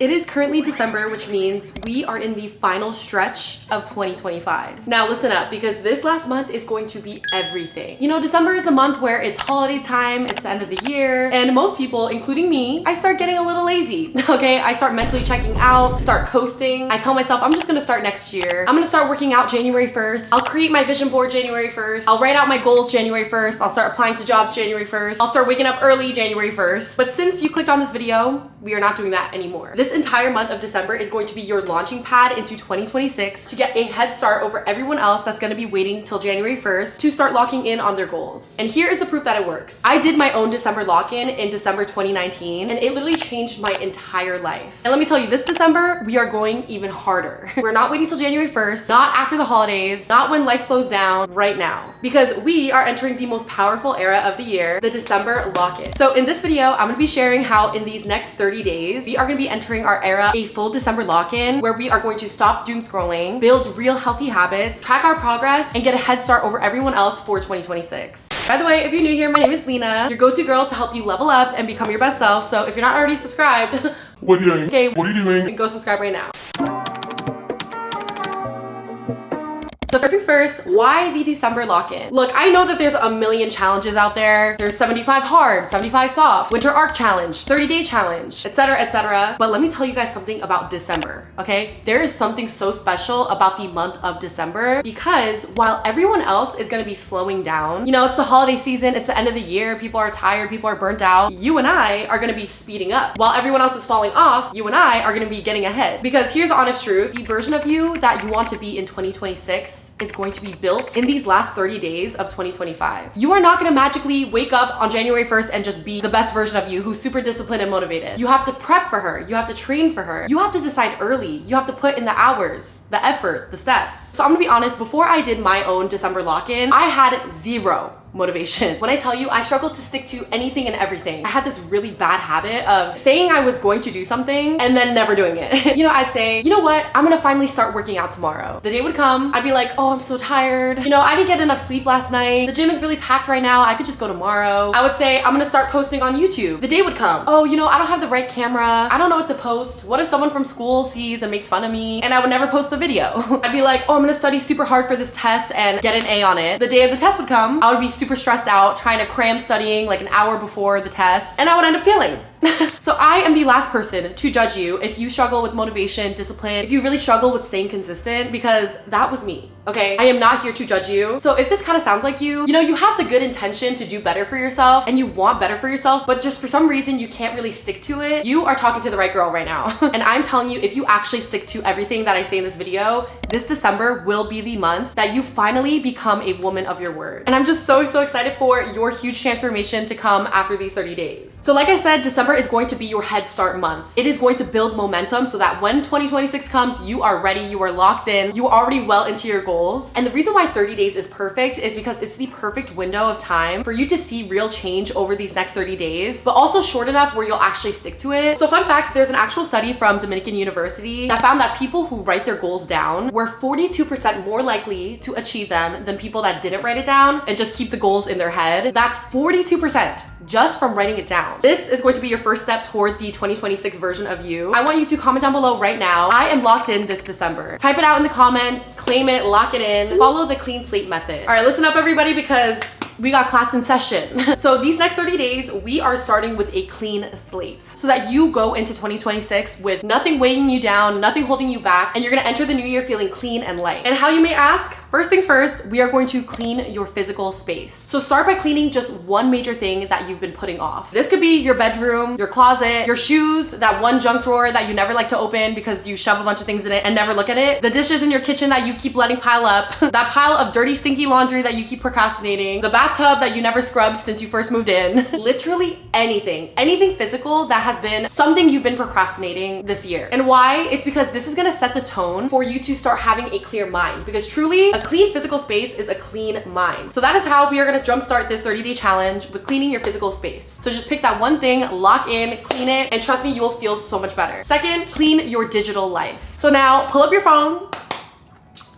It is currently December, which means we are in the final stretch of 2025. Now listen up, because this last month is going to be everything. You know, December is a month where it's holiday time, it's the end of the year, and most people, including me, I start getting a little lazy, okay? I start mentally checking out, start coasting. I tell myself, I'm just gonna start next year. I'm gonna start working out January 1st. I'll create my vision board January 1st. I'll write out my goals January 1st. I'll start applying to jobs January 1st. I'll start waking up early January 1st. But since you clicked on this video, we are not doing that anymore. This entire month of December is going to be your launching pad into 2026 to get a head start over everyone else that's gonna be waiting till January 1st to start locking in on their goals. And here is the proof that it works. I did my own December lock-in in December 2019, and it literally changed my entire life. And let me tell you, this December, we are going even harder. We're not waiting till January 1st, not after the holidays, not when life slows down, right now. Because we are entering the most powerful era of the year, the December lock-in. So in this video, I'm gonna be sharing how in these next 30 days, we are gonna be entering our era, a full December lock-in, where we are going to stop doom scrolling, build real healthy habits, track our progress, and get a head start over everyone else for 2026. By the way, if you're new here, my name is Lena, your go-to girl to help you level up and become your best self. So if you're not already subscribed, what are you doing? Okay, what are you doing? Go subscribe right now. So first things first, why the December lock-in? Look, I know that there's a million challenges out there. There's 75 hard, 75 soft, winter arc challenge, 30-day challenge, etc., etc. But let me tell you guys something about December, okay? There is something so special about the month of December, because while everyone else is gonna be slowing down, you know, it's the holiday season, it's the end of the year, people are tired, people are burnt out, you and I are gonna be speeding up. While everyone else is falling off, you and I are gonna be getting ahead. Because here's the honest truth, the version of you that you want to be in 2026 is going to be built in these last 30 days of 2025. You are not gonna magically wake up on January 1st and just be the best version of you who's super disciplined and motivated. You have to prep for her. You have to train for her. You have to decide early. You have to put in the hours, the effort, the steps. So I'm gonna be honest, before I did my own December lock-in, I had zero motivation. When I tell you, I struggled to stick to anything and everything. I had this really bad habit of saying I was going to do something and then never doing it. You know, I'd say, you know what? I'm gonna finally start working out tomorrow. The day would come, I'd be like, oh, I'm so tired. You know, I didn't get enough sleep last night. The gym is really packed right now. I could just go tomorrow. I would say, I'm gonna start posting on YouTube. The day would come. Oh, you know, I don't have the right camera. I don't know what to post. What if someone from school sees and makes fun of me? And I would never post the video. I'd be like, oh, I'm gonna study super hard for this test and get an A on it. The day of the test would come. I would be super stressed out, trying to cram studying like an hour before the test, and I would end up failing. So I am the last person to judge you if you struggle with motivation, discipline, if you really struggle with staying consistent, because that was me. Okay, I am not here to judge you. So if this kind of sounds like you know, you have the good intention to do better for yourself and you want better for yourself, but just for some reason you can't really stick to it, you are talking to the right girl right now. And I'm telling you, if you actually stick to everything that I say in this video, this December will be the month that you finally become a woman of your word. And I'm just so excited for your huge transformation to come after these 30 days. So like I said, December is going to be your head start month. It is going to build momentum so that when 2026 comes, you are ready, you are locked in, you are already well into your goals. And the reason why 30 days is perfect is because it's the perfect window of time for you to see real change over these next 30 days, but also short enough where you'll actually stick to it. So fun fact, there's an actual study from Dominican University that found that people who write their goals down were 42% more likely to achieve them than people that didn't write it down and just keep the goals in their head. That's 42%. Just from writing it down. This is going to be your first step toward the 2026 version of you. I want you to comment down below right now, I am locked in this December. Type it out in the comments, claim it, lock it in, follow the clean slate method. All right, listen up everybody, because we got class in session. So these next 30 days, we are starting with a clean slate so that you go into 2026 with nothing weighing you down, nothing holding you back, and you're gonna enter the new year feeling clean and light. And how, you may ask? First things first, we are going to clean your physical space. So start by cleaning just one major thing that you've been putting off. This could be your bedroom, your closet, your shoes, that one junk drawer that you never like to open because you shove a bunch of things in it and never look at it, the dishes in your kitchen that you keep letting pile up, that pile of dirty, stinky laundry that you keep procrastinating, the bathtub that you never scrubbed since you first moved in. Literally anything physical that has been something you've been procrastinating this year. And why? It's because this is gonna set the tone for you to start having a clear mind, because truly a clean physical space is a clean mind. So that is how we are gonna jumpstart this 30-day challenge, with cleaning your physical space. So just pick that one thing, lock in, clean it, and trust me, you will feel so much better. Second, clean your digital life. So now pull up your phone,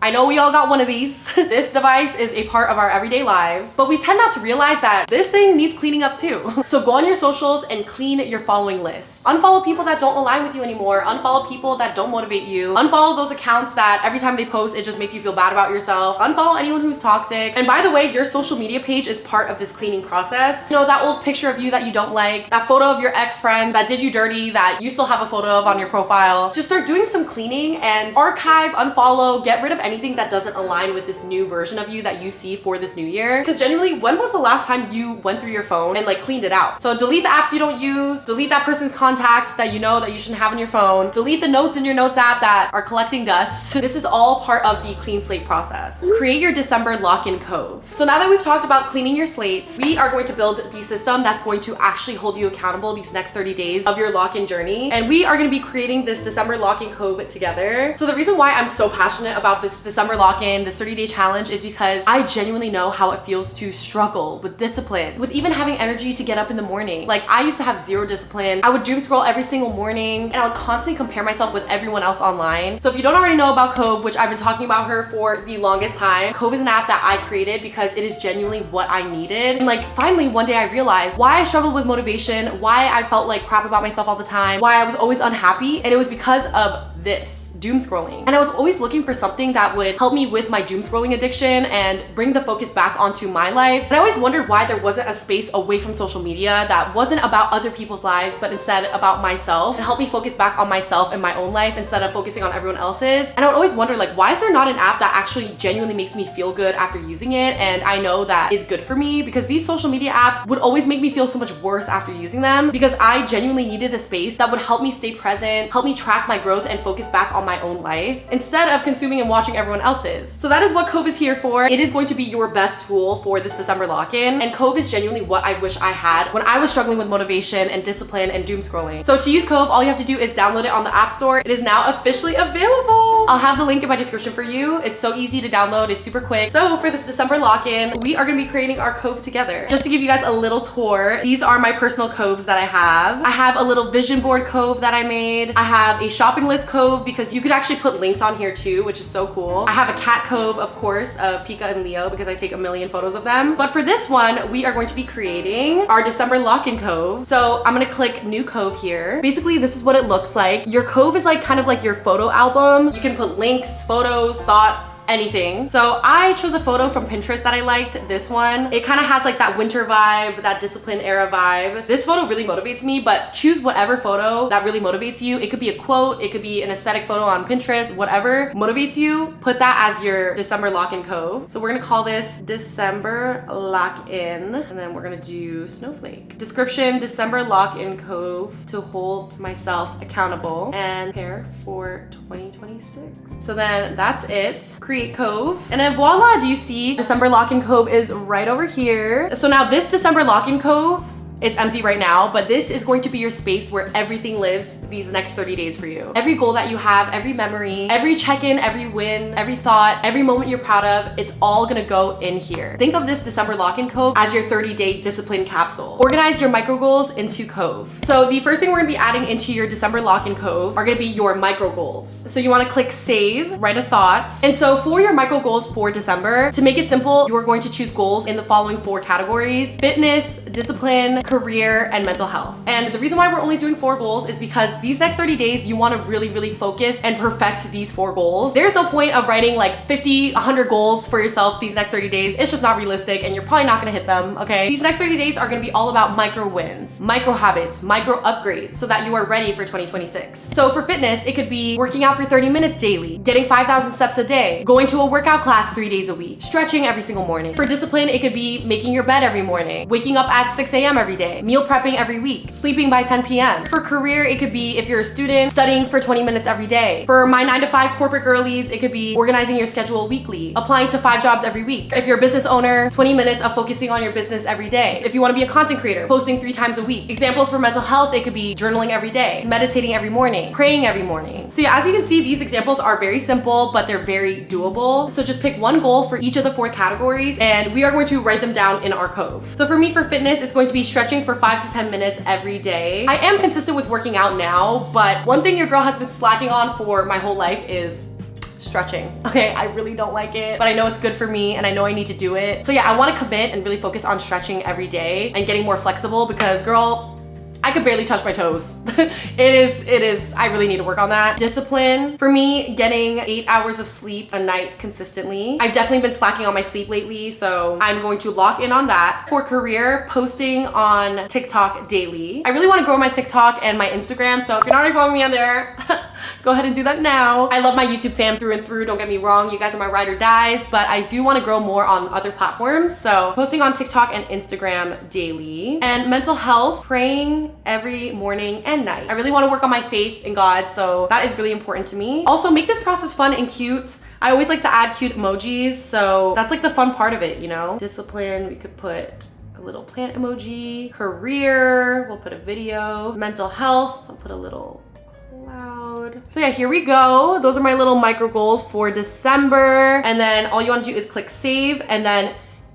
I know we all got one of these. This device is a part of our everyday lives, but we tend not to realize that this thing needs cleaning up too. So go on your socials and clean your following list. Unfollow people that don't align with you anymore. Unfollow people that don't motivate you. Unfollow those accounts that every time they post, it just makes you feel bad about yourself. Unfollow anyone who's toxic. And by the way, your social media page is part of this cleaning process. You know, that old picture of you that you don't like, that photo of your ex-friend that did you dirty that you still have a photo of on your profile. Just start doing some cleaning and archive, unfollow, get rid of anything that doesn't align with this new version of you that you see for this new year. Because genuinely, when was the last time you went through your phone and like cleaned it out? So delete the apps you don't use, delete that person's contact that you know that you shouldn't have on your phone, delete the notes in your notes app that are collecting dust. This is all part of the clean slate process. Create your December lock-in cove. So now that we've talked about cleaning your slate, we are going to build the system that's going to actually hold you accountable these next 30 days of your lock-in journey. And we are going to be creating this December lock-in cove together. So the reason why I'm so passionate about this December lock-in, this 30-day challenge, is because I genuinely know how it feels to struggle with discipline, with even having energy to get up in the morning. Like, I used to have zero discipline. I would doom scroll every single morning and I would constantly compare myself with everyone else online. So if you don't already know about Cove, which I've been talking about her for the longest time, Cove is an app that I created because it is genuinely what I needed. And like, finally one day I realized why I struggled with motivation, why I felt like crap about myself all the time, why I was always unhappy, and it was because of this. Doom scrolling. And I was always looking for something that would help me with my doom scrolling addiction and bring the focus back onto my life. And I always wondered why there wasn't a space away from social media that wasn't about other people's lives, but instead about myself, and help me focus back on myself and my own life instead of focusing on everyone else's. And I would always wonder, like, why is there not an app that actually genuinely makes me feel good after using it? And I know that is good for me, because these social media apps would always make me feel so much worse after using them, because I genuinely needed a space that would help me stay present, help me track my growth and focus back on my own life instead of consuming and watching everyone else's. So that is what Cove is here for. It is going to be your best tool for this December lock-in, and Cove is genuinely what I wish I had when I was struggling with motivation and discipline and doom scrolling. So to use Cove, all you have to do is download it on the App Store. It is now officially available. I'll have the link in my description for you. It's so easy to download, it's super quick. So for this December lock-in, we are gonna be creating our Cove together. Just to give you guys a little tour, these are my personal Coves that I have. I have a little vision board Cove that I made. I have a shopping list Cove because you could actually put links on here too, which is so cool. I have a cat Cove, of course, of Pika and Leo, because I take a million photos of them. But for this one, we are going to be creating our December lock-in Cove. So I'm gonna click new Cove here. Basically, this is what it looks like. Your Cove is like kind of like your photo album. You can put links, photos, thoughts, anything. So I chose a photo from Pinterest that I liked, this one. It kind of has like that winter vibe, that discipline era vibe. This photo really motivates me, but choose whatever photo that really motivates you. It could be a quote, it could be an aesthetic photo on Pinterest, whatever motivates you, put that as your December lock-in Cove. So we're gonna call this December lock-in, and then we're gonna do snowflake. Description, December lock-in Cove to hold myself accountable and prepare for 2026. So then that's it. Create Cove, and then voila, do you see December lock-in Cove is right over here. So now this December lock-in Cove, it's empty right now, but this is going to be your space where everything lives these next 30 days for you. Every goal that you have, every memory, every check-in, every win, every thought, every moment you're proud of, it's all gonna go in here. Think of this December lock-in Cove as your 30-day discipline capsule. Organize your micro goals into Cove. So the first thing we're gonna be adding into your December lock-in Cove are gonna be your micro goals. So you wanna click save, write a thought. And so for your micro goals for December, to make it simple, you're going to choose goals in the following 4 categories: fitness, discipline, career, and mental health. And the reason why we're only doing 4 goals is because these next 30 days, you want to really focus and perfect these 4 goals. There's no point of writing like 50, 100 goals for yourself these next 30 days. It's just not realistic and you're probably not going to hit them, okay? These next 30 days are going to be all about micro wins, micro habits, micro upgrades, so that you are ready for 2026. So for fitness, it could be working out for 30 minutes daily, getting 5,000 steps a day, going to a workout class 3 days a week, stretching every single morning. For discipline, it could be making your bed every morning, waking up at 6 a.m. every day, meal prepping every week, sleeping by 10 p.m. For career, it could be, if you're a student, studying for 20 minutes every day. For my 9 to 5 corporate girlies, it could be organizing your schedule weekly, applying to 5 jobs every week. If you're a business owner, 20 minutes of focusing on your business every day. If you want to be a content creator, posting 3 times a week. Examples for mental health, it could be journaling every day, meditating every morning, praying every morning. So yeah, as you can see, these examples are very simple, but they're very doable. So just pick one goal for each of the 4 categories, and we are going to write them down in our Cove. So for me, for fitness, it's going to be stretching for 5 to 10 minutes every day. I am consistent with working out now, but one thing your girl has been slacking on for my whole life is stretching. Okay, I really don't like it, but I know it's good for me and I know I need to do it. So yeah, I want to commit and really focus on stretching every day and getting more flexible because girl, I could barely touch my toes. It is, I really need to work on that. Discipline, for me, getting 8 hours of sleep a night consistently. I've definitely been slacking on my sleep lately, so I'm going to lock in on that. For career, posting on TikTok daily. I really want to grow my TikTok and my Instagram, so if you're not already following me on there, go ahead and do that now. I love my YouTube fam through and through, don't get me wrong, you guys are my ride or dies, but I do want to grow more on other platforms, so posting on TikTok and Instagram daily. And mental health, praying every morning and night. I really want to work on my faith in God, so that is really important to me. Also, make this process fun and cute. I always like to add cute emojis, so that's like the fun part of it, you know? Discipline, we could put a little plant emoji. Career, we'll put a video. Mental health, I'll put a little cloud. So yeah, here we go. Those are my little micro goals for December. And then all you want to do is click save, and then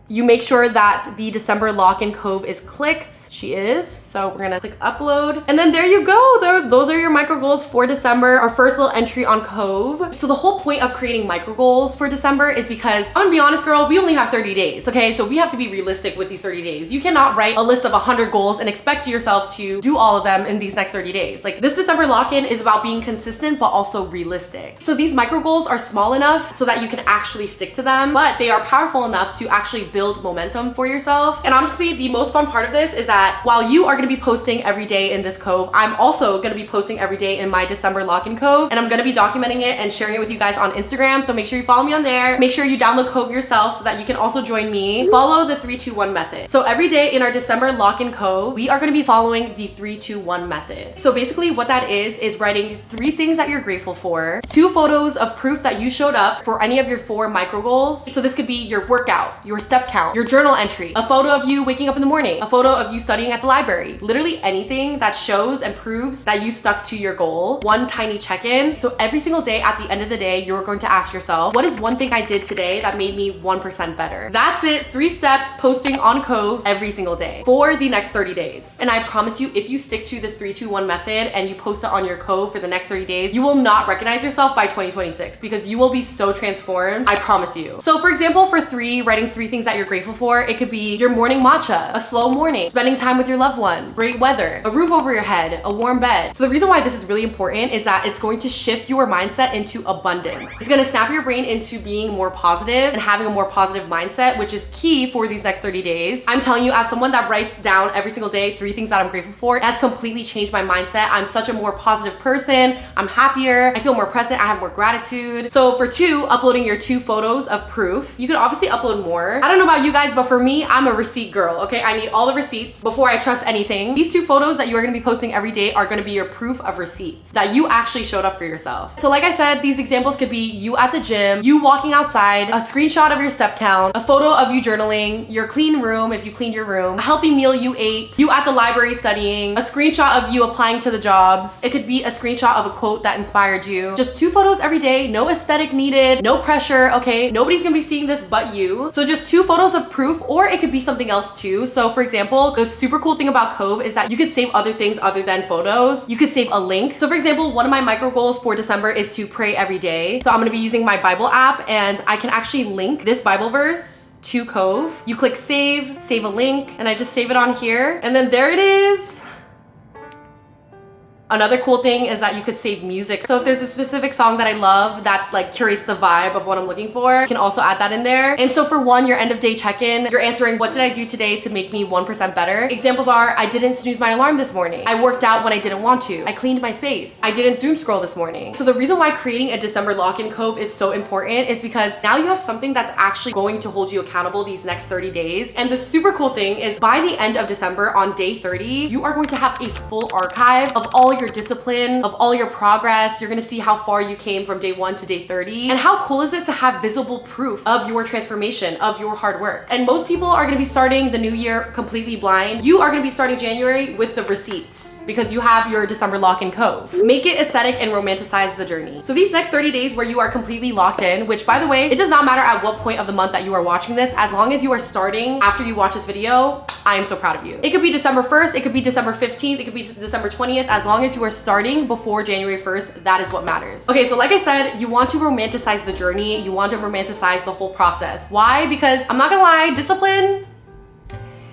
you make sure that the December lock-in cove is clicked. She is. So we're gonna click upload. And then there you go. Those are your micro goals for December. Our first little entry on Cove. So the whole point of creating micro goals for December is because, I'm gonna be honest, girl, we only have 30 days, okay? So we have to be realistic with these 30 days. You cannot write a list of 100 goals and expect yourself to do all of them in these next 30 days. Like, this December lock-in is about being consistent, but also realistic. So these micro goals are small enough so that you can actually stick to them, but they are powerful enough to actually build momentum for yourself. And honestly, the most fun part of this is that while you are gonna be posting every day in this cove, I'm also gonna be posting every day in my December lock-in cove, and I'm gonna be documenting it and sharing it with you guys on Instagram. So make sure you follow me on there. Make sure you download Cove yourself so that you can also join me. Follow the 3-2-1 method. So every day in our December lock-in cove, we are gonna be following the 3-2-1 method. So basically what that is writing 3 things that you're grateful for, 2 photos of proof that you showed up for any of your 4 micro goals. So this could be your workout, your step count, your journal entry, a photo of you waking up in the morning, a photo of you studying at the library, literally anything that shows and proves that you stuck to your goal. 1 tiny check-in. So every single day at the end of the day, you're going to ask yourself, what is one thing I did today that made me 1% better? That's it. 3 steps posting on Cove every single day for the next 30 days. And I promise you, if you stick to this 3-2-1 method and you post it on your Cove for the next 30 days, you will not recognize yourself by 2026 because you will be so transformed. I promise you. So for example, for 3, writing 3 things that you're grateful for, it could be your morning matcha, a slow morning, spending time with your loved one, great weather, a roof over your head, a warm bed. So the reason why this is really important is that it's going to shift your mindset into abundance. It's gonna snap your brain into being more positive and having a more positive mindset, which is key for these next 30 days. I'm telling you, as someone that writes down every single day 3 things that I'm grateful for, it has completely changed my mindset. I'm such a more positive person. I'm happier. I feel more present. I have more gratitude. So for 2, uploading your 2 photos of proof. You could obviously upload more. I don't know about you guys, but for me, I'm a receipt girl, okay? I need all the receipts before I trust anything. These 2 photos that you are gonna be posting every day are gonna be your proof of receipts that you actually showed up for yourself. So like I said, these examples could be you at the gym, you walking outside, a screenshot of your step count, a photo of you journaling, your clean room if you cleaned your room, a healthy meal you ate, you at the library studying, a screenshot of you applying to the jobs. It could be a screenshot of a quote that inspired you. Just 2 photos every day, no aesthetic needed, no pressure, okay? Nobody's gonna be seeing this but you. So just 2 photos of proof, or it could be something else too. So for example, the super cool thing about Cove is that you could save other things other than photos. You could save a link. So for example, one of my micro goals for December is to pray every day. So I'm gonna be using my Bible app, and I can actually link this Bible verse to Cove. You click save, save a link, and I just save it on here. And then there it is. Another cool thing is that you could save music. So if there's a specific song that I love that like curates the vibe of what I'm looking for, you can also add that in there. And so for 1, your end of day check-in, you're answering, what did I do today to make me 1% better? Examples are, I didn't snooze my alarm this morning. I worked out when I didn't want to. I cleaned my space. I didn't doom scroll this morning. So the reason why creating a December lock-in Cove is so important is because now you have something that's actually going to hold you accountable these next 30 days. And the super cool thing is by the end of December on day 30, you are going to have a full archive of all your discipline, of all your progress. You're gonna see how far you came from day 1 to day 30. And how cool is it to have visible proof of your transformation, of your hard work? And most people are gonna be starting the new year completely blind. You are gonna be starting January with the receipts. because you have your December lock-in cove. Make it aesthetic and romanticize the journey. So these next 30 days where you are completely locked in, which by the way, it does not matter at what point of the month that you are watching this, as long as you are starting after you watch this video, I am so proud of you. It could be December 1st, it could be December 15th, it could be December 20th, as long as you are starting before January 1st, that is what matters. Okay, so like I said, you want to romanticize the journey, you want to romanticize the whole process. Why? Because I'm not gonna lie, discipline,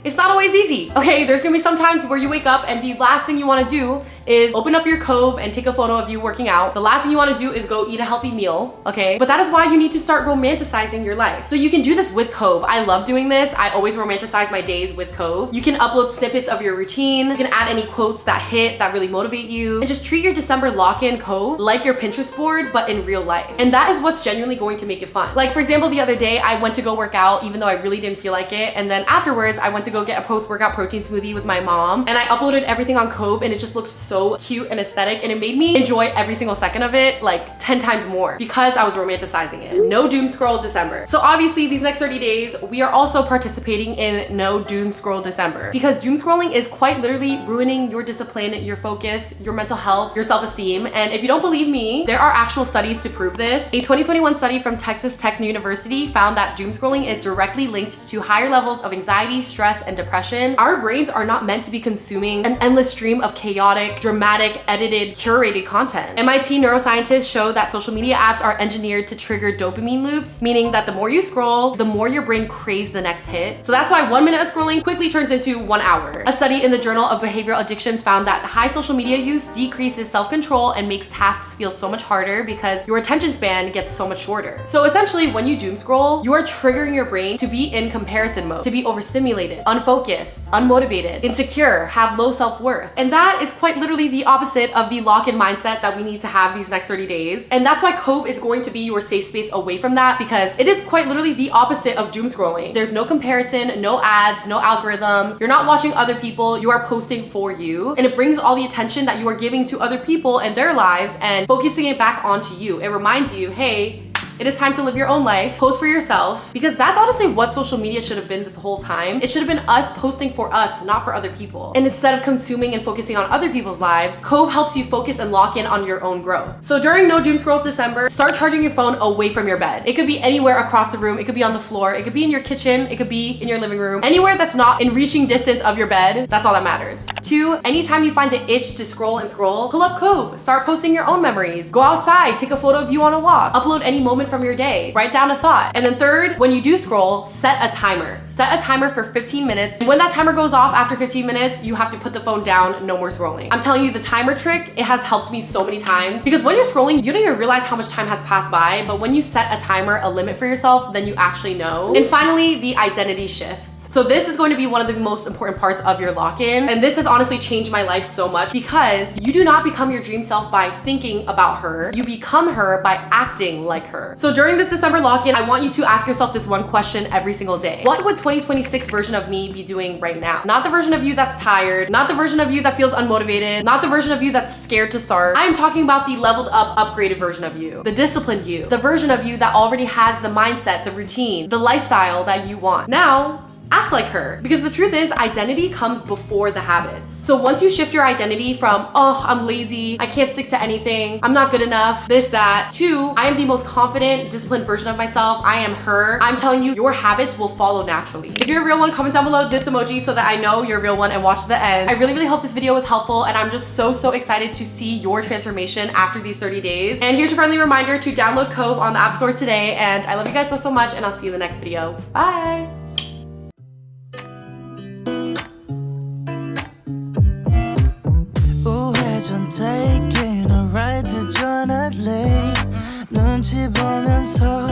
it's not always easy. Okay, there's gonna be some times where you wake up and the last thing you wanna do is open up your cove and take a photo of you working out. The last thing you wanna do is go eat a healthy meal, okay? But that is why you need to start romanticizing your life. So you can do this with Cove. I love doing this. I always romanticize my days with Cove. You can upload snippets of your routine. You can add any quotes that hit, that really motivate you. And just treat your December lock-in Cove like your Pinterest board, but in real life. And that is what's genuinely going to make it fun. Like for example, the other day, I went to go work out even though I really didn't feel like it. And then afterwards, I went to go get a post-workout protein smoothie with my mom. And I uploaded everything on Cove and it just looked so cute and aesthetic, and it made me enjoy every single second of it like 10 times more because I was romanticizing it. No doom scroll December. So obviously these next 30 days, we are also participating in no doom scroll December because doom scrolling is quite literally ruining your discipline, your focus, your mental health, your self-esteem. And if you don't believe me, there are actual studies to prove this. A 2021 study from Texas Tech University found that doom scrolling is directly linked to higher levels of anxiety, stress, and depression. Our brains are not meant to be consuming an endless stream of chaotic, dramatic, edited, curated content. MIT neuroscientists show that social media apps are engineered to trigger dopamine loops, meaning that the more you scroll, the more your brain craves the next hit. So that's why 1 minute of scrolling quickly turns into 1 hour. A study in the Journal of Behavioral Addictions found that high social media use decreases self-control and makes tasks feel so much harder because your attention span gets so much shorter. So essentially, when you doom scroll, you are triggering your brain to be in comparison mode, to be overstimulated, unfocused, unmotivated, insecure, have low self-worth. And that is quite literally the opposite of the lock-in mindset that we need to have these next 30 days. And that's why Cove is going to be your safe space away from that, because it is quite literally the opposite of doom scrolling. There's no comparison, no ads, no algorithm. You're not watching other people, you are posting for you. And it brings all the attention that you are giving to other people and their lives and focusing it back onto you. It reminds you, hey, it is time to live your own life, post for yourself, because that's honestly what social media should have been this whole time. It should have been us posting for us, not for other people. And instead of consuming and focusing on other people's lives, Cove helps you focus and lock in on your own growth. So during No Doom Scroll December, start charging your phone away from your bed. It could be anywhere across the room, it could be on the floor, it could be in your kitchen, it could be in your living room, anywhere that's not in reaching distance of your bed, that's all that matters. 2, anytime you find the itch to scroll and scroll, pull up Cove, start posting your own memories, go outside, take a photo of you on a walk, upload any moment from your day, write down a thought. And then 3rd, when you do scroll, set a timer. Set a timer for 15 minutes. And when that timer goes off after 15 minutes, you have to put the phone down, no more scrolling. I'm telling you, the timer trick, it has helped me so many times because when you're scrolling, you don't even realize how much time has passed by, but when you set a timer, a limit for yourself, then you actually know. And finally, the identity shifts. So this is going to be one of the most important parts of your lock-in. And this has honestly changed my life so much because you do not become your dream self by thinking about her. You become her by acting like her. So during this December lock-in, I want you to ask yourself this one question every single day. What would 2026 version of me be doing right now? Not the version of you that's tired, not the version of you that feels unmotivated, not the version of you that's scared to start. I'm talking about the leveled up, upgraded version of you, the disciplined you, the version of you that already has the mindset, the routine, the lifestyle that you want. Now, act like her. Because the truth is, identity comes before the habits. So once you shift your identity from, oh, I'm lazy, I can't stick to anything, I'm not good enough, this, that, to, I am the most confident, disciplined version of myself, I am her, I'm telling you, your habits will follow naturally. If you're a real one, comment down below this emoji so that I know you're a real one and watch to the end. I really, really hope this video was helpful, and I'm just so, so excited to see your transformation after these 30 days. And here's your friendly reminder to download Cove on the App Store today, and I love you guys so, so much, and I'll see you in the next video. Bye! Taking a ride to join a lake 눈치 보면서